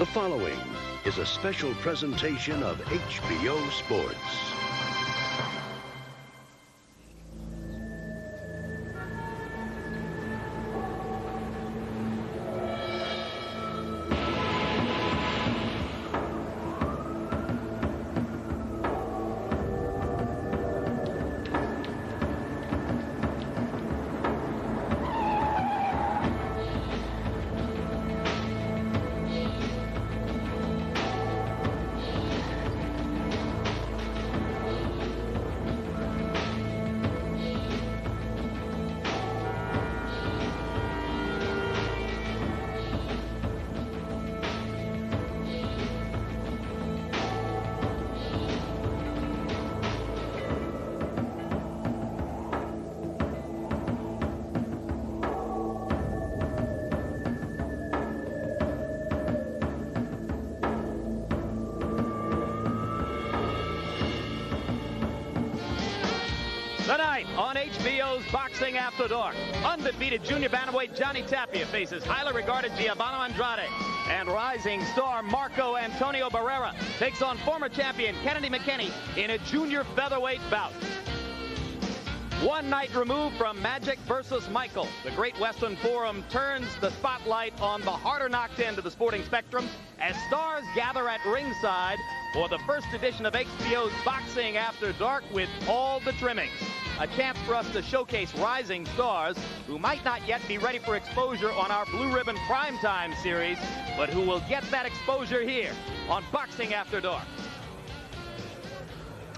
The following is a special presentation of HBO Sports. Tonight on HBO's Boxing After Dark, undefeated junior bantamweight Johnny Tapia faces highly regarded Giovanni Andrade, and rising star Marco Antonio Barrera takes on former champion Kennedy McKinney in a junior featherweight bout. One night removed from Magic versus Michael, the Great Western Forum turns the spotlight on the harder knocked end of the sporting spectrum as stars gather at ringside for the first edition of HBO's Boxing After Dark with all the trimmings. A chance for us to showcase rising stars who might not yet be ready for exposure on our Blue Ribbon Primetime series, but who will get that exposure here on Boxing After Dark.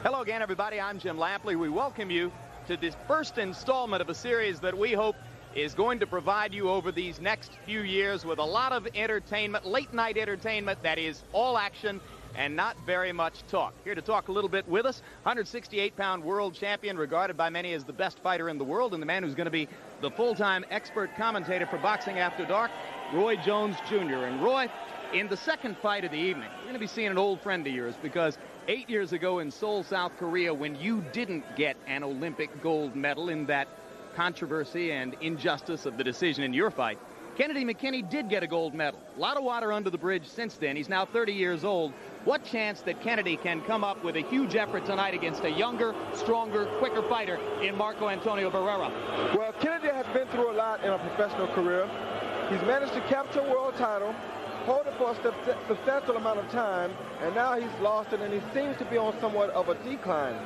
Hello again, everybody. I'm Jim Lampley. We welcome you to this first installment of a series that we hope is going to provide you over these next few years with a lot of entertainment, late night entertainment that is all action and not very much talk. Here to talk a little bit with us, 168-pound world champion, regarded by many as the best fighter in the world, and the man who's going to be the full-time expert commentator for Boxing After Dark, Roy Jones Jr. And Roy, in the second fight of the evening, we're going to be seeing an old friend of yours, because 8 years ago in Seoul, South Korea, when you didn't get an Olympic gold medal in that controversy and injustice of the decision in your fight, Kennedy McKinney did get a gold medal. A lot of water under the bridge since then. He's now 30 years old. What chance that Kennedy can come up with a huge effort tonight against a younger, stronger, quicker fighter in Marco Antonio Barrera? Well, Kennedy has been through a lot in a professional career. He's managed to capture a world title, hold it for a substantial amount of time, and now he's lost it, and he seems to be on somewhat of a decline.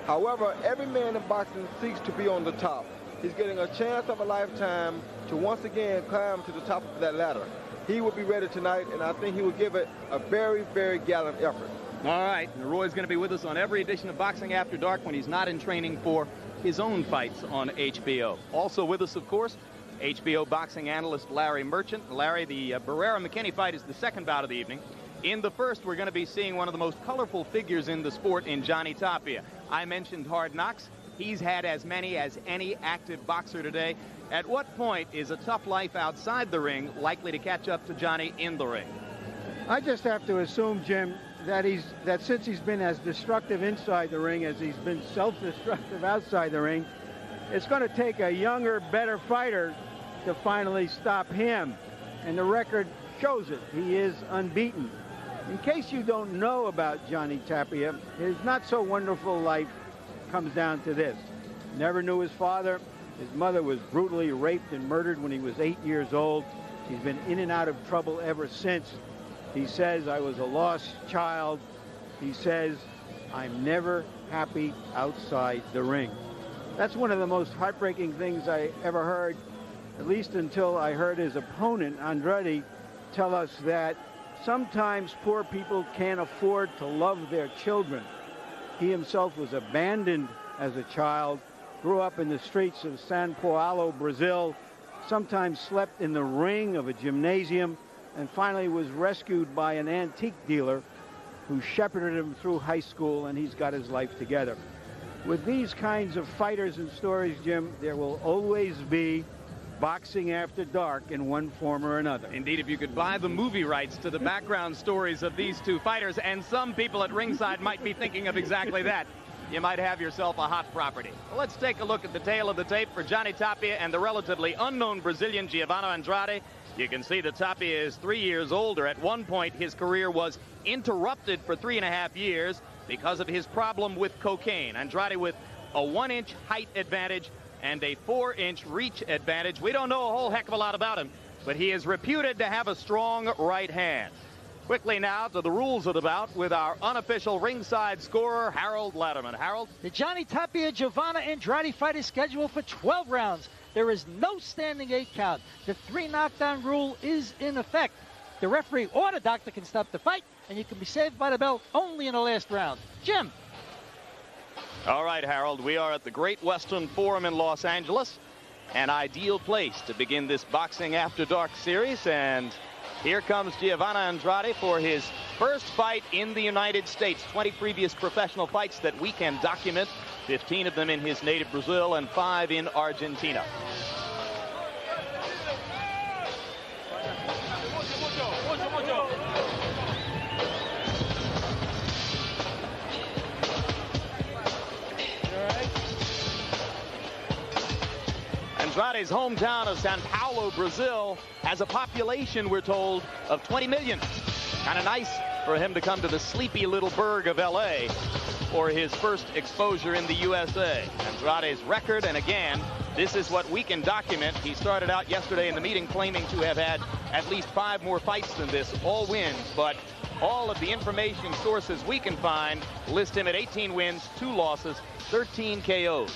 However, every man in boxing seeks to be on the top. He's getting a chance of a lifetime to once again climb to the top of that ladder. He will be ready tonight, and I think he will give it a very, very gallant effort. All right, and Roy's going to be with us on every edition of Boxing After Dark when he's not in training for his own fights on HBO. Also with us, of course, HBO boxing analyst Larry Merchant. Larry, the Barrera-McKinney fight is the second bout of the evening. In the first, we're going to be seeing one of the most colorful figures in the sport in Johnny Tapia. I mentioned hard knocks. He's had as many as any active boxer today. At what point is a tough life outside the ring likely to catch up to Johnny in the ring? I just have to assume, Jim, that since he's been as destructive inside the ring as he's been self-destructive outside the ring, it's going to take a younger, better fighter to finally stop him. And the record shows it. He is unbeaten. In case you don't know about Johnny Tapia, his not-so-wonderful life comes down to this. Never knew his father. His mother was brutally raped and murdered when he was 8 years old. He's been in and out of trouble ever since. He says, I was a lost child. He says, I'm never happy outside the ring. That's one of the most heartbreaking things I ever heard, at least until I heard his opponent, Andrade, tell us that sometimes poor people can't afford to love their children. He himself was abandoned as a child, grew up in the streets of São Paulo, Brazil, sometimes slept in the ring of a gymnasium, and finally was rescued by an antique dealer who shepherded him through high school, and he's got his life together. With these kinds of fighters and stories, Jim, there will always be Boxing After Dark in one form or another. Indeed, if you could buy the movie rights to the background stories of these two fighters, and some people at ringside might be thinking of exactly that, you might have yourself a hot property. Well, let's take a look at the tail of the tape for Johnny Tapia and the relatively unknown Brazilian Giovanni Andrade. You can see that Tapia is 3 years older. At one point, his career was interrupted for 3.5 years because of his problem with cocaine. Andrade with a 1-inch height advantage and a 4-inch reach advantage. We don't know a whole heck of a lot about him, but he is reputed to have a strong right hand. Quickly now to the rules of the bout with our unofficial ringside scorer, Harold Latterman. Harold? The Johnny Tapia Giovanni Andrade fight is scheduled for 12 rounds. There is no standing 8 count. The 3 knockdown rule is in effect. The referee or the doctor can stop the fight, and you can be saved by the bell only in the last round. Jim. All right, Harold, we are at the Great Western Forum in Los Angeles, an ideal place to begin this Boxing After Dark series. And here comes Giovanni Andrade for his first fight in the United States. 20 previous professional fights that we can document, 15 of them in his native Brazil and 5 in Argentina. Andrade's hometown of Sao Paulo, Brazil, has a population, we're told, of 20 million. Kind of nice for him to come to the sleepy little burg of L.A. for his first exposure in the USA. Andrade's record, and again, this is what we can document. He started out yesterday in the meeting claiming to have had at least 5 more fights than this, all wins, but all of the information sources we can find list him at 18 wins, 2 losses, 13 KOs.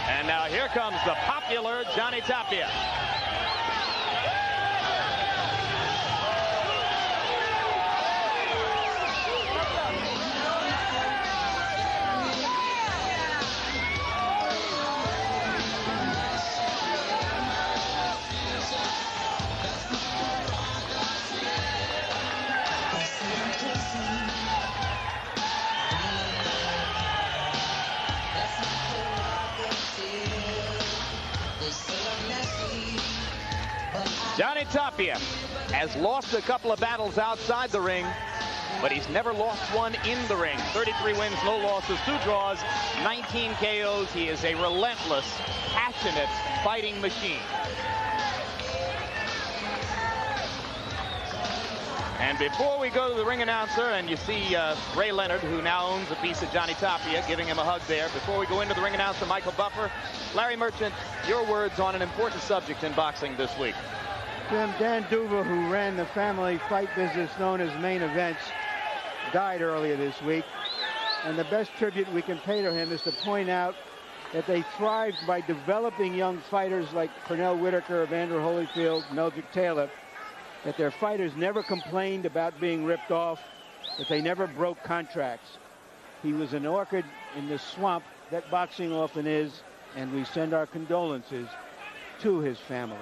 And now here comes the popular Johnny Tapia. Johnny Tapia has lost a couple of battles outside the ring, but he's never lost one in the ring. 33 wins, no losses, 2 draws, 19 KOs. He is a relentless, passionate fighting machine. And before we go to the ring announcer, and you see Ray Leonard, who now owns a piece of Johnny Tapia, giving him a hug there. Before we go into the ring announcer, Michael Buffer, Larry Merchant, your words on an important subject in boxing this week. Jim, Dan Duva, who ran the family fight business known as Main Events, died earlier this week. And the best tribute we can pay to him is to point out that they thrived by developing young fighters like Cornell Whitaker, Evander Holyfield, Meldrick Taylor, that their fighters never complained about being ripped off, that they never broke contracts. He was an orchid in the swamp that boxing often is, and we send our condolences to his family.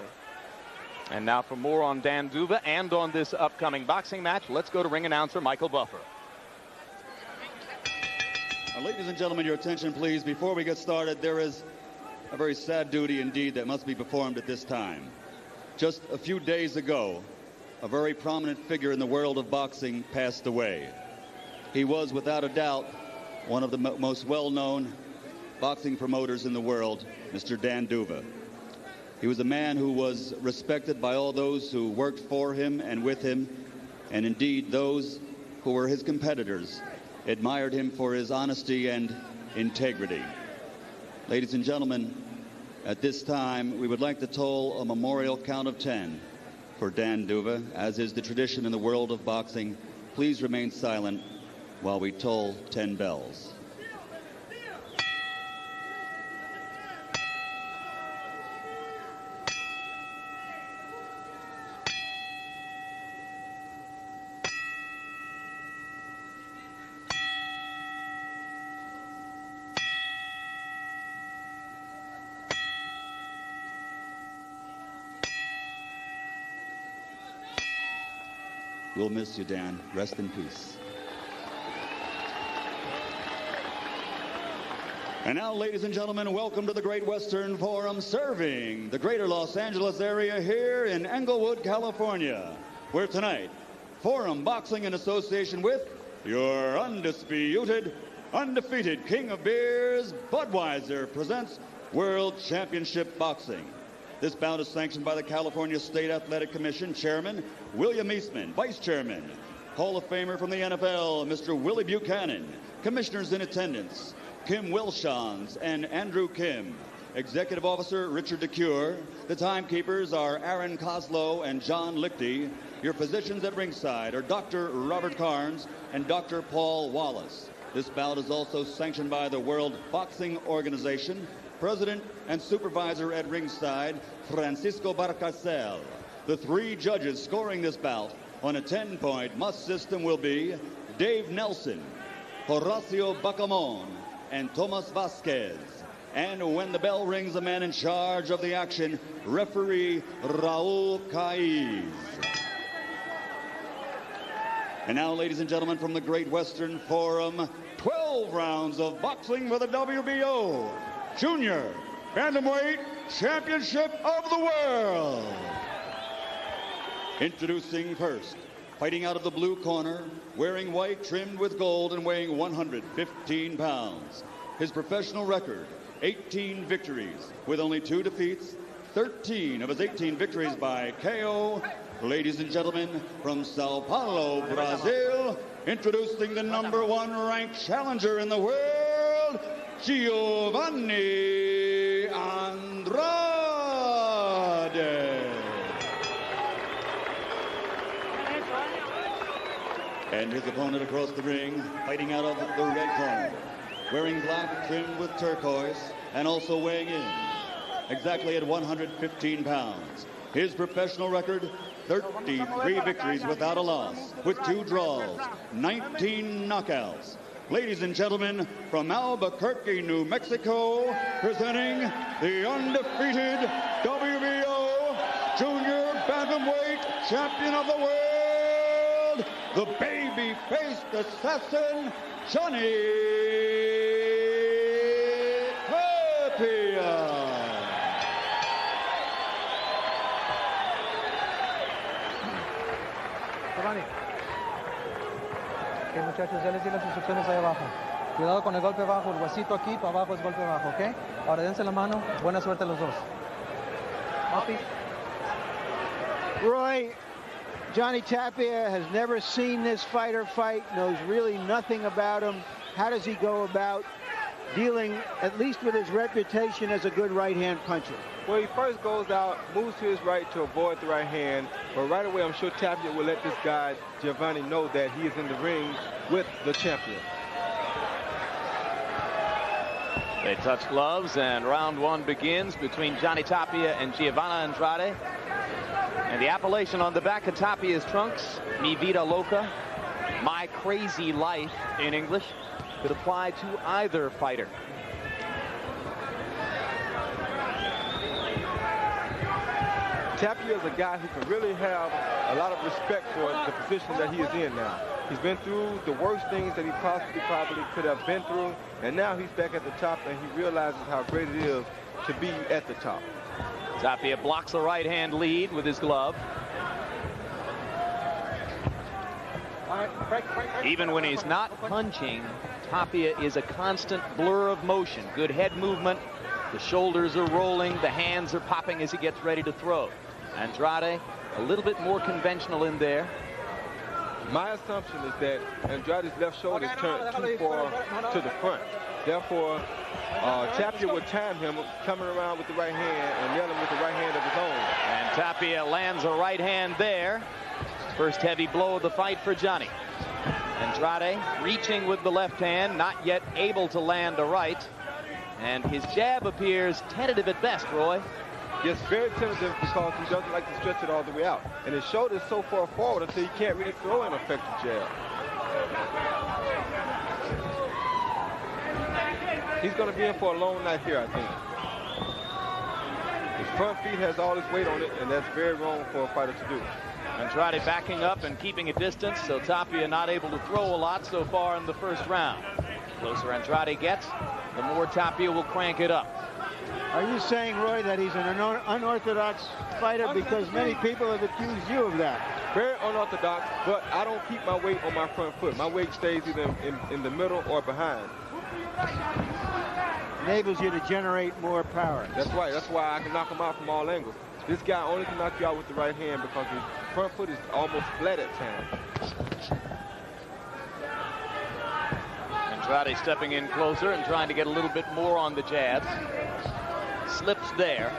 And now for more on Dan Duva and on this upcoming boxing match, let's go to ring announcer Michael Buffer. Ladies and gentlemen, your attention please. Before we get started, there is a very sad duty indeed that must be performed at this time. Just a few days ago, a very prominent figure in the world of boxing passed away. He was, without a doubt, one of the most well-known boxing promoters in the world, Mr. Dan Duva. He was a man who was respected by all those who worked for him and with him, and indeed those who were his competitors admired him for his honesty and integrity. Ladies and gentlemen, at this time, we would like to toll a memorial count of 10 for Dan Duva. As is the tradition in the world of boxing, please remain silent while we toll 10 bells. We'll miss you, Dan. Rest in peace. And now, ladies and gentlemen, welcome to the Great Western Forum, serving the greater Los Angeles area here in Englewood, California, where tonight, Forum Boxing in association with your undisputed undefeated king of beers, Budweiser, presents World Championship Boxing. This bout is sanctioned by the California State Athletic Commission Chairman William Eastman, Vice Chairman, Hall of Famer from the NFL, Mr. Willie Buchanan, Commissioners in attendance, Kim Wilshans and Andrew Kim, Executive Officer Richard DeCure. The timekeepers are Aaron Koslow and John Lichty. Your physicians at ringside are Dr. Robert Carnes and Dr. Paul Wallace. This bout is also sanctioned by the World Boxing Organization. President and supervisor at ringside, Francisco Barcasel. The 3 judges scoring this bout on a 10-point must system will be Dave Nelson, Horacio Bacamon, and Tomas Vasquez. And when the bell rings, the man in charge of the action, referee Raul Caiz. And now, ladies and gentlemen, from the Great Western Forum, 12 rounds of boxing for the WBO Junior Bantamweight Championship of the World. Introducing first, fighting out of the blue corner, wearing white trimmed with gold and weighing 115 pounds. His professional record, 18 victories with only 2 defeats, 13 of his 18 victories by KO. Ladies and gentlemen, from Sao Paulo, Brazil, introducing the #1 ranked challenger in the world, Giovanni Andrade. And his opponent across the ring, fighting out of the red corner, wearing black trimmed with turquoise and also weighing in exactly at 115 pounds. His professional record, 33 victories without a loss, with 2 draws, 19 knockouts. Ladies and gentlemen, from Albuquerque, New Mexico, presenting the undefeated WBO Junior Bantamweight Champion of the World, the baby-faced assassin, Johnny Tapia. Giovanni. Ok, muchachos, ya les di las instrucciones ahí abajo. Cuidado con el golpe bajo, el huesito aquí, para abajo es golpe bajo, ¿ok? Ahora dense la mano, buena suerte a los dos. Papi. Roy, Johnny Tapia has never seen this fighter fight, knows really nothing about him. How does he go about dealing, at least with his reputation as a good right-hand puncher? Well, he first goes out, moves to his right to avoid the right hand, but right away I'm sure Tapia will let this guy, Giovanni, know that he is in the ring with the champion. They touch gloves, and round 1 begins between Johnny Tapia and Giovanni Andrade. And the appellation on the back of Tapia's trunks, Mi Vida Loca, My Crazy Life in English, could apply to either fighter. Tapia is a guy who can really have a lot of respect for the position that he is in now. He's been through the worst things that he probably could have been through, and now he's back at the top, and he realizes how great it is to be at the top. Tapia blocks the right-hand lead with his glove. Even when he's not punching, Tapia is a constant blur of motion. Good head movement. The shoulders are rolling. The hands are popping as he gets ready to throw. Andrade, a little bit more conventional in there. My assumption is that Andrade's left shoulder is turned too far to the front. Therefore, Tapia would time him coming around with the right hand and nail him with the right hand of his own. And Tapia lands a right hand there. First heavy blow of the fight for Johnny. Andrade reaching with the left hand, not yet able to land a right. And his jab appears tentative at best, Roy. Yes, very tentative because he doesn't like to stretch it all the way out. And his shoulder is so far forward until he can't really throw an effective jab. He's going to be in for a long night here, I think. His front feet has all his weight on it, and that's very wrong for a fighter to do. Andrade backing up and keeping a distance, so Tapia not able to throw a lot so far in the first round. Closer Andrade gets, the more Tapia will crank it up. Are you saying, Roy, that he's an unorthodox fighter because many people have accused you of that? Very unorthodox, but I don't keep my weight on my front foot. My weight stays either in the middle or behind. Enables you to generate more power. That's right. That's why I can knock him out from all angles. This guy only can knock you out with the right hand because his front foot is almost flat at times. Andrade stepping in closer and trying to get a little bit more on the jabs. Slips there.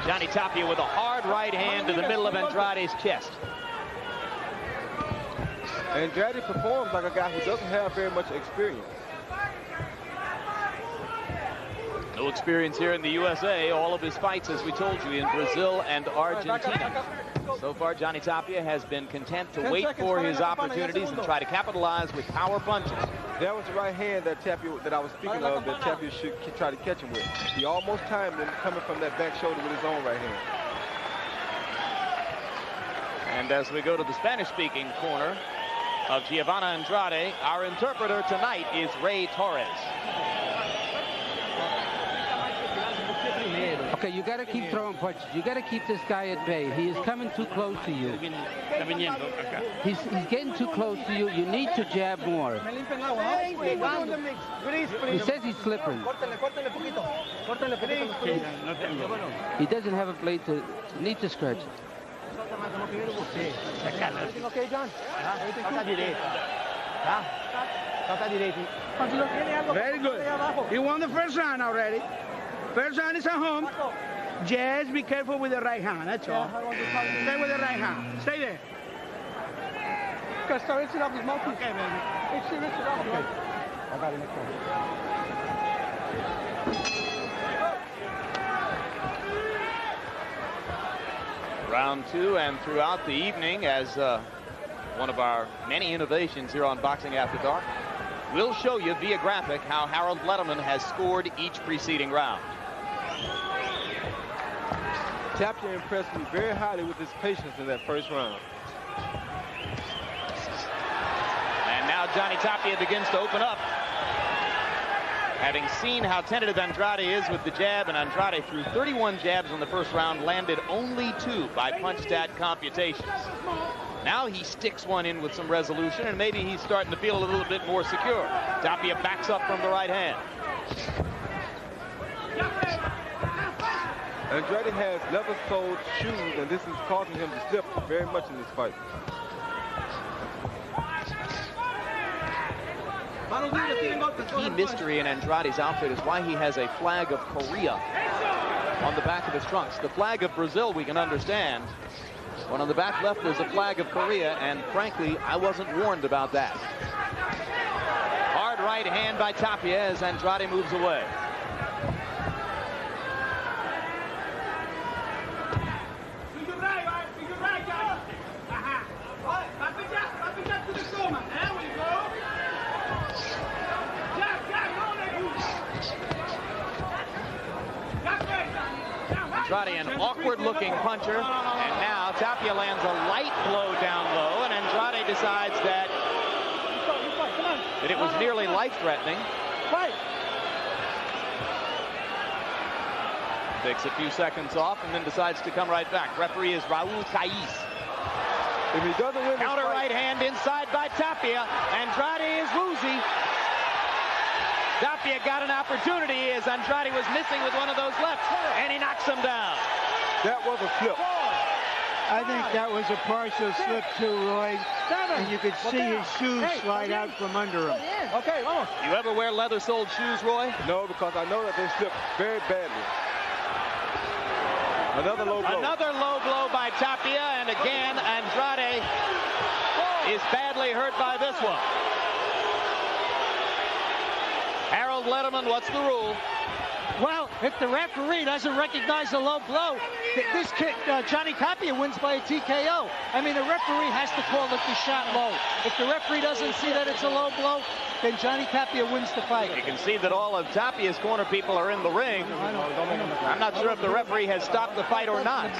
Johnny Tapia with a hard right hand to the middle of Andrade's chest. Andrade performs like a guy who doesn't have very much experience. No experience here in the USA. All of his fights, as we told you, in Brazil and Argentina. So far, Johnny Tapia has been content to wait for his opportunities and try to capitalize with power punches. That was the right hand that I was speaking of, that Tapia should try to catch him with. He almost timed him coming from that back shoulder with his own right hand. And as we go to the Spanish-speaking corner of Giovanni Andrade, our interpreter tonight is Ray Torres. Okay, you got to keep throwing punches. You got to keep this guy at bay. He is coming too close to you. He's getting too close to you. You need to jab more. He says he's slipping. He doesn't have a blade to need to scratch it. Okay, John? Very good. He won the first round already. First round is at home. Just be careful with the right hand, that's all. Stay with the right hand. Stay there. Okay, rinse it up his mouth. Okay, baby. Rinse it up. Okay. I got it. Round two, and throughout the evening, as one of our many innovations here on Boxing After Dark, we'll show you via graphic how Harold Letterman has scored each preceding round. Tapia impressed me very highly with his patience in that first round. And now Johnny Tapia begins to open up. Having seen how tentative Andrade is with the jab, and Andrade threw 31 jabs in the first round, landed only 2 by punch stat computations. Now he sticks one in with some resolution, and maybe he's starting to feel a little bit more secure. Tapia backs up from the right hand. Andrade has leather-soled shoes, and this is causing him to slip very much in this fight. The key mystery in Andrade's outfit is why he has a flag of Korea on the back of his trunks. The flag of Brazil we can understand. When on the back left there's a flag of Korea, and frankly, I wasn't warned about that. Hard right hand by Tapia as Andrade moves away. Andrade, an awkward-looking puncher, and now Tapia lands a light blow down low, and Andrade decides that it was nearly life-threatening. Takes a few seconds off and then decides to come right back. Referee is Raul Caiz. If he doesn't win this Counter fight, right hand inside by Tapia. Andrade is woozy. Tapia got an opportunity as Andrade was missing with one of those lefts, and he knocks him down. that was a slip. I think that was a partial slip too, Roy. And you could see his shoes slide out from under him. Okay, vamos. You ever wear leather-soled shoes, Roy? No, because I know that they slip very badly. Another low blow. Another low blow by Tapia, and again, Andrade is badly hurt by this one. Harold Letterman, what's the rule? Well, if the referee doesn't recognize a low blow, this kid, Johnny Tapia wins by a TKO. I mean, the referee has to call it the shot low. If the referee doesn't see that it's a low blow, then Johnny Tapia wins the fight. You can see that all of Tapia's corner people are in the ring. I'm not sure if the referee has stopped the fight or not. This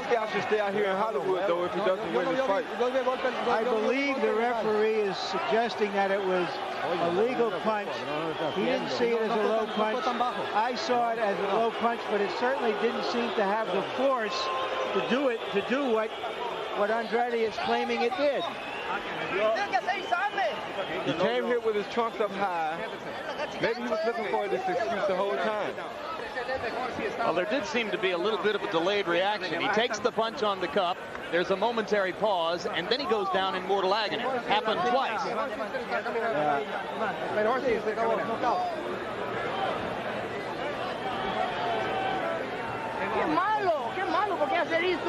guy should stay out here in Hollywood, though, if he doesn't win this fight. I believe the referee is suggesting that it was a legal punch. He didn't see it as a low punch. I saw it as a low punch, but it certainly didn't seem to have the force to do what Andrade is claiming it did. He came here with his trunks up high. Maybe he was looking for this excuse the whole time. Well, there did seem to be a little bit of a delayed reaction. He takes the punch on the cup. There's a momentary pause, and then he goes down in mortal agony. Happened twice.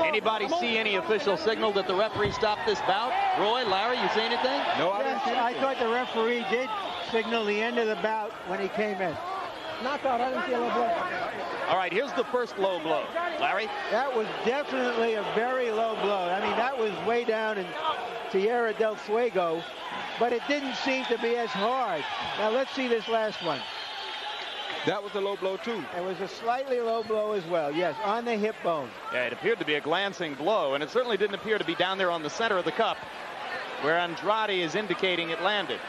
Anybody see any official signal that the referee stopped this bout? Roy, Larry, you see anything? No, I didn't see anything. I thought the referee did signal the end of the bout when he came in. Knockout, I didn't see a low blow. All right, here's the first low blow. Larry? That was definitely a very low blow. I mean, that was way down in Tierra del Fuego, but it didn't seem to be as hard. Now, let's see this last one. That was a low blow, too. It was a slightly low blow as well, yes, on the hip bone. Yeah, it appeared to be a glancing blow, and it certainly didn't appear to be down there on the center of the cup, where Andrade is indicating it landed.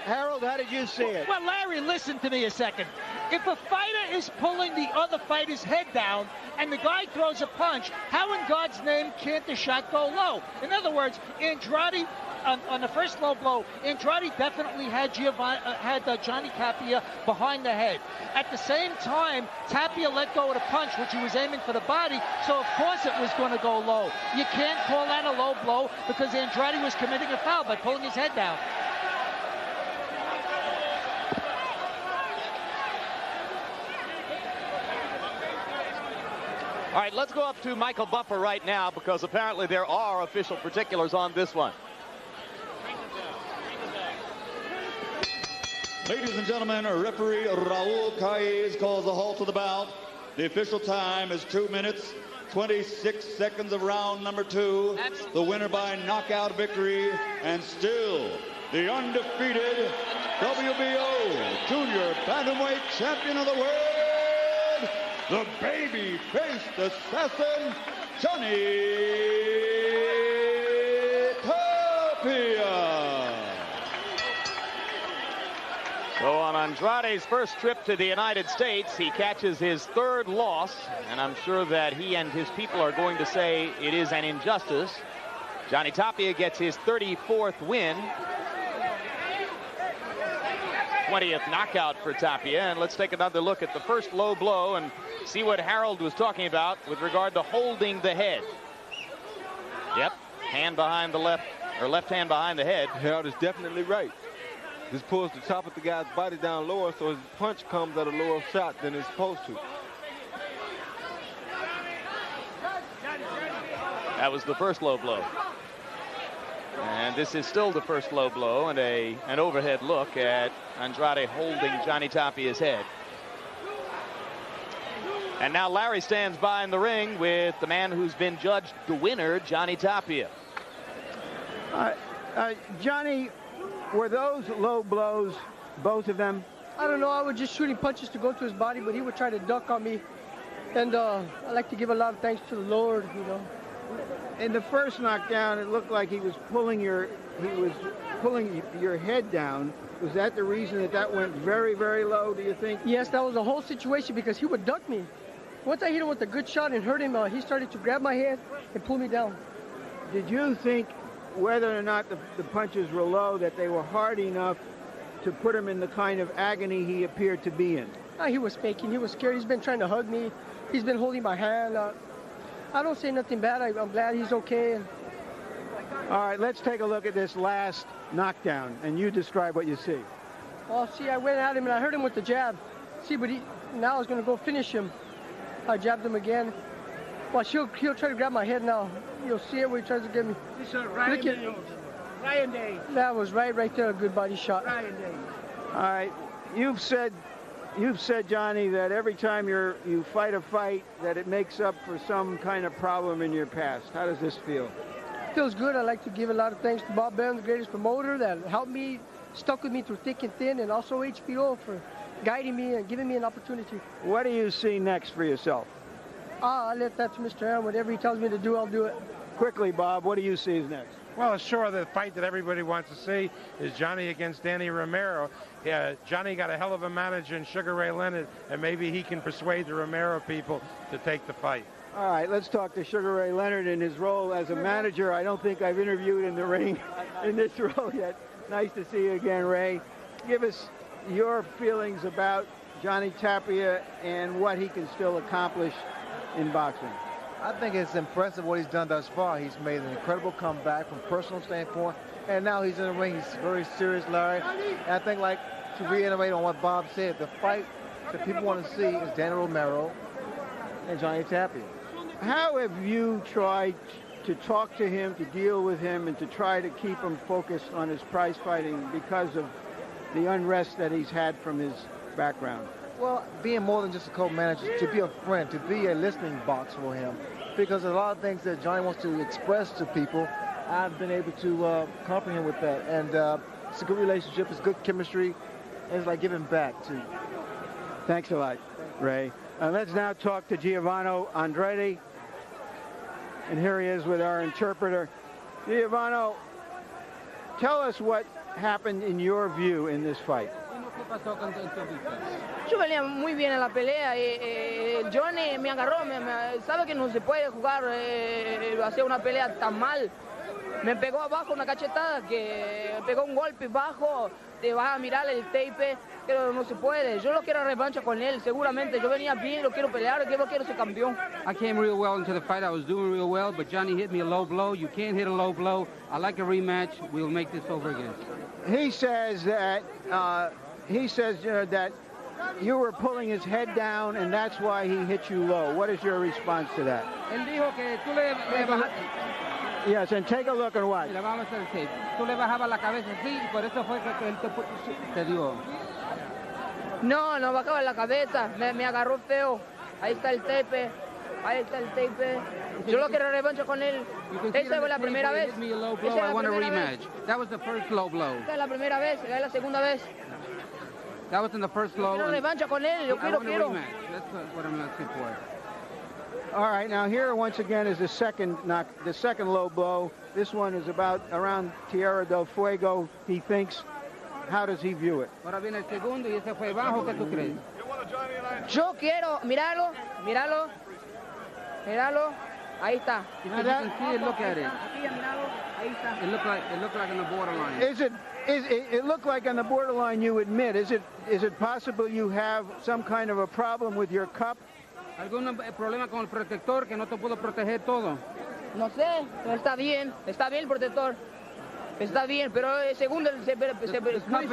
Harold, how did you see it? Well, Larry, listen to me a second. If a fighter is pulling the other fighter's head down and the guy throws a punch, how in God's name can't the shot go low? In other words, Andrade, on the first low blow, Andrade definitely had Johnny Tapia behind the head. At the same time, Tapia let go of the punch, which he was aiming for the body, so of course it was going to go low. You can't call that a low blow because Andrade was committing a foul by pulling his head down. All right, let's go up to Michael Buffer right now because apparently there are official particulars on this one. Ladies and gentlemen, referee Raul Caiz calls a halt to the bout. The official time is 2 minutes, 26 seconds of round number 2. The winner by knockout victory, and still the undefeated WBO Junior Bantamweight Champion of the World, the baby-faced assassin, Johnny Tapia. So on Andrade's first trip to the United States, he catches his third loss, and I'm sure that he and his people are going to say it is an injustice. Johnny Tapia gets his 34th win. 20th knockout for Tapia, and let's take another look at the first low blow and see what Harold was talking about with regard to holding the head. Yep, hand behind the left hand behind the head. Harold is definitely right. This pulls the top of the guy's body down lower, so his punch comes at a lower shot than it's supposed to. That was the first low blow. And this is still the first low blow, and an overhead look at Andrade holding Johnny Tapia's head. And now Larry stands by in the ring with the man who's been judged the winner, Johnny Tapia. Johnny, were those low blows, both of them? I don't know. I was just shooting punches to go to his body, but he would try to duck on me. And I like to give a lot of thanks to the Lord, you know. In the first knockdown, it looked like he was pulling your head down. Was that the reason that went very, very low, do you think? Yes, that was the whole situation because he would duck me. Once I hit him with a good shot and hurt him, he started to grab my head and pull me down. Did you think, whether or not the punches were low, that they were hard enough to put him in the kind of agony he appeared to be in? He was faking. He was scared. He's been trying to hug me. He's been holding my hand. I don't say nothing bad. I'm glad he's okay. All right, let's take a look at this last knockdown, and you describe what you see. Well, see, I went at him, and I hurt him with the jab. See, but now I was going to go finish him. I jabbed him again. Well, he'll try to grab my head now. You'll see it when he tries to get me. Ryan Day. That was right there, a good body shot. Ryan Day. All right, you've said You've said, Johnny, that every time you fight a fight, that it makes up for some kind of problem in your past. How does this feel? Feels good. I'd like to give a lot of thanks to Bob Bell, the greatest promoter, that helped me, stuck with me through thick and thin, and also HBO for guiding me and giving me an opportunity. What do you see next for yourself? I'll let that to Mr. Aaron. Whatever he tells me to do, I'll do it. Quickly, Bob, what do you see as next? Well, sure, the fight that everybody wants to see is Johnny against Danny Romero. Yeah, Johnny got a hell of a manager in Sugar Ray Leonard, and maybe he can persuade the Romero people to take the fight. All right, let's talk to Sugar Ray Leonard in his role as a manager. I don't think I've interviewed in the ring in this role yet. Nice to see you again, Ray. Give us your feelings about Johnny Tapia and what he can still accomplish in boxing. I think it's impressive what he's done thus far. He's made an incredible comeback from a personal standpoint, and now he's in the ring. He's very serious, Larry. And I think, like, to reiterate on what Bob said, the fight that people want to see is Danny Romero and Johnny Tapia. How have you tried to talk to him, to deal with him, and to try to keep him focused on his prize fighting because of the unrest that he's had from his background? Well, being more than just a co-manager, to be a friend, to be a listening box for him, because a lot of things that Johnny wants to express to people, I've been able to comprehend with that. And it's a good relationship, it's good chemistry, and it's like giving back, too. Thanks a lot, Ray. Let's now talk to Giovanni Andrade. And here he is with our interpreter. Giovanni, tell us what happened in your view in this fight. Yo venía muy bien en la pelea. Johnny me agarró, sabe que no se puede jugar, hacer una pelea tan mal. Me pegó abajo una cachetada, que pegó un golpe bajo, te vas a mirar el tape, pero no se puede. Yo lo quiero revancha con él, seguramente. Yo venía bien, lo quiero pelear, yo lo quiero ser campeón. I came real well into the fight. I was doing real well, but Johnny hit me a low blow. You can't hit a low blow. I like a rematch. We'll make this over again. He says that that you were pulling his head down, and that's why he hit you low. What is your response to that? Él dijo que tú le bajaste. Yes, and take a look and watch. Mira, vamos a hacer el tape. Tú le bajabas la cabeza así, y por eso fue que él te dio. No, no bajaba la cabeza, me agarró feo. Ahí está el tape, ahí está el tape. Yo lo quiero revancha con él. Esa fue la primera vez. I want a rematch. That was the first low blow. Esta es la primera vez, esta es la segunda vez. That was in the first low. Quiero revancha con él, yo quiero. That's what I'm asking for. All right, now here once again is the second low blow. This one is around Tierra del Fuego, he thinks. How does he view it? Ahora viene el segundo y ese fue bajo. ¿Qué tú crees? Yo quiero, míralo. Ahí está. If you can see it, look at it. It looked like on the borderline. It looked like on the borderline, you admit. Is it possible you have some kind of a problem with your cup? ¿Algún problema con el protector que no te pudo proteger todo? No sé, pero está bien el protector. Está bien, pero el segundo The cup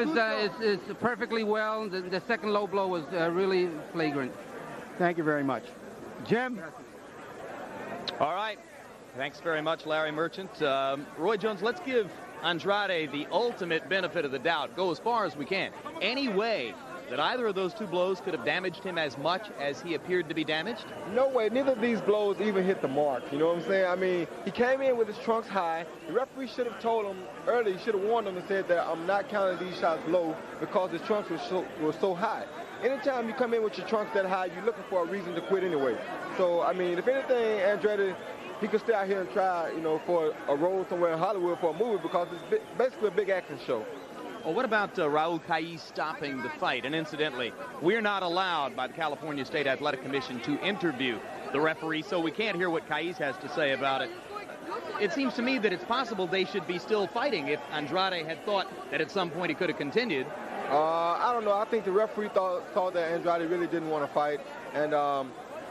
is perfectly well. The second low blow was really flagrant. Thank you very much. Jim? All right. Thanks very much, Larry Merchant. Roy Jones, let's give Andrade the ultimate benefit of the doubt. Go as far as we can. Any way that either of those two blows could have damaged him as much as he appeared to be damaged? No way. Neither of these blows even hit the mark. You know what I'm saying? I mean, he came in with his trunks high. The referee should have told him early, should have warned him and said that I'm not counting these shots low because his trunks were so high. Anytime you come in with your trunks that high, you're looking for a reason to quit anyway. So, I mean, if anything, Andrade, he could stay out here and try, you know, for a role somewhere in Hollywood for a movie because it's basically a big action show. Well, what about Raul Caiz stopping the fight? And incidentally, we're not allowed by the California State Athletic Commission to interview the referee, so we can't hear what Caiz has to say about it. It seems to me that it's possible they should be still fighting if Andrade had thought that at some point he could have continued. I don't know. I think the referee thought that Andrade really didn't want to fight. And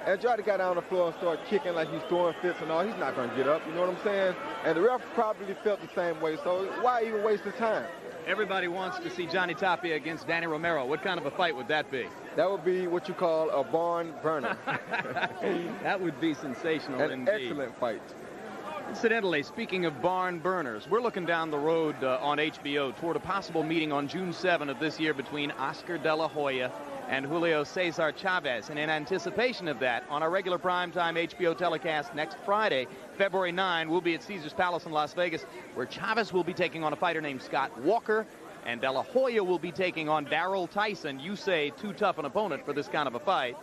Andrade got down on the floor and started kicking like he's throwing fits and all. He's not going to get up, you know what I'm saying? And the ref probably felt the same way, so why even waste his time? Everybody wants to see Johnny Tapia against Danny Romero. What kind of a fight would that be? That would be what you call a barn burner. That would be sensational An indeed. excellent fight. Incidentally, speaking of barn burners, we're looking down the road on HBO toward a possible meeting on June 7 of this year between Oscar De La Hoya and Julio Cesar Chavez. And in anticipation of that, on our regular primetime HBO telecast next Friday, February 9, we'll be at Caesars Palace in Las Vegas, where Chavez will be taking on a fighter named Scott Walker, and De La Hoya will be taking on Darrell Tyson. You say too tough an opponent for this kind of a fight.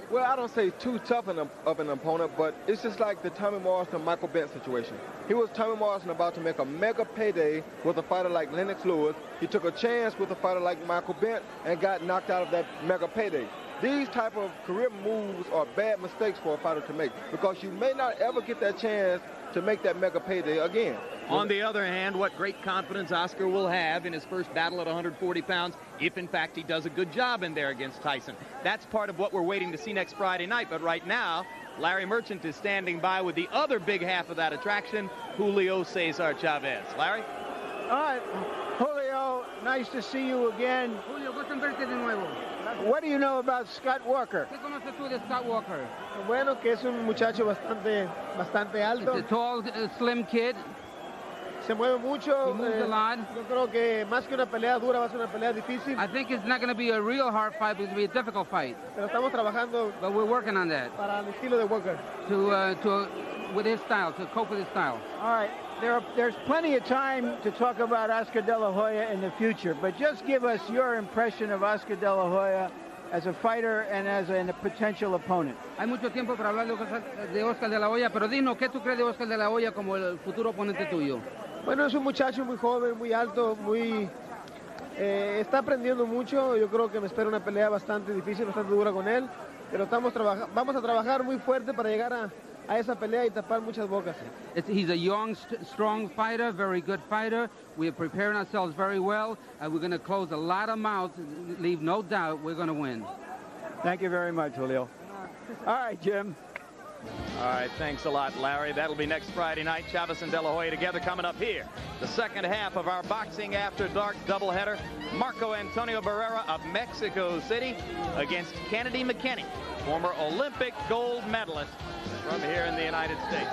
Well, I don't say too tough of an opponent, but it's just like the Tommy Morrison-Michael Bent situation. He was Tommy Morrison about to make a mega payday with a fighter like Lennox Lewis. He took a chance with a fighter like Michael Bent and got knocked out of that mega payday. These type of career moves are bad mistakes for a fighter to make, because you may not ever get that chance to make that mega payday again. On the other hand, what great confidence Oscar will have in his first battle at 140 pounds, if in fact he does a good job in there against Tyson. That's part of what we're waiting to see next Friday night. But right now, Larry Merchant is standing by with the other big half of that attraction, Julio Cesar Chavez. Larry? All right, Julio, nice to see you again. Julio, gusto en verte de nuevo. What do you know about Scott Walker? ¿Qué conoces tú de Scott Walker? Bueno, que es un muchacho bastante alto. He's a tall, slim kid. Se mueve mucho. He moves a lot. Yo creo que más que una pelea dura, va a ser una pelea difícil. I think it's not going to be a real hard fight, but it's going to be a difficult fight. Pero estamos trabajando. But we're working on that. Para el estilo de Walker. With his style, to cope with his style. All right, there's plenty of time to talk about Oscar De La Hoya in the future, but just give us your impression of Oscar De La Hoya as a fighter and as a potential opponent. Hay mucho tiempo para hablar de Oscar De La Hoya, pero dinos, ¿qué tú crees de Oscar De La Hoya como el futuro oponente tuyo? Bueno, es un muchacho muy joven, muy alto, está aprendiendo mucho. Yo creo que me espera una pelea bastante difícil, bastante dura con él, pero vamos a trabajar muy fuerte para llegar a esa pelea y tapar muchas bocas. He's a young, strong fighter, very good fighter. We are preparing ourselves very well, and we're going to close a lot of mouths. Leave no doubt we're going to win. Thank you very much, Julio. All right, Jim. All right, thanks a lot, Larry. That'll be next Friday night. Chavez and De La Hoya together coming up here. The second half of our Boxing After Dark doubleheader. Marco Antonio Barrera of Mexico City against Kennedy McKinney, former Olympic gold medalist from here in the United States.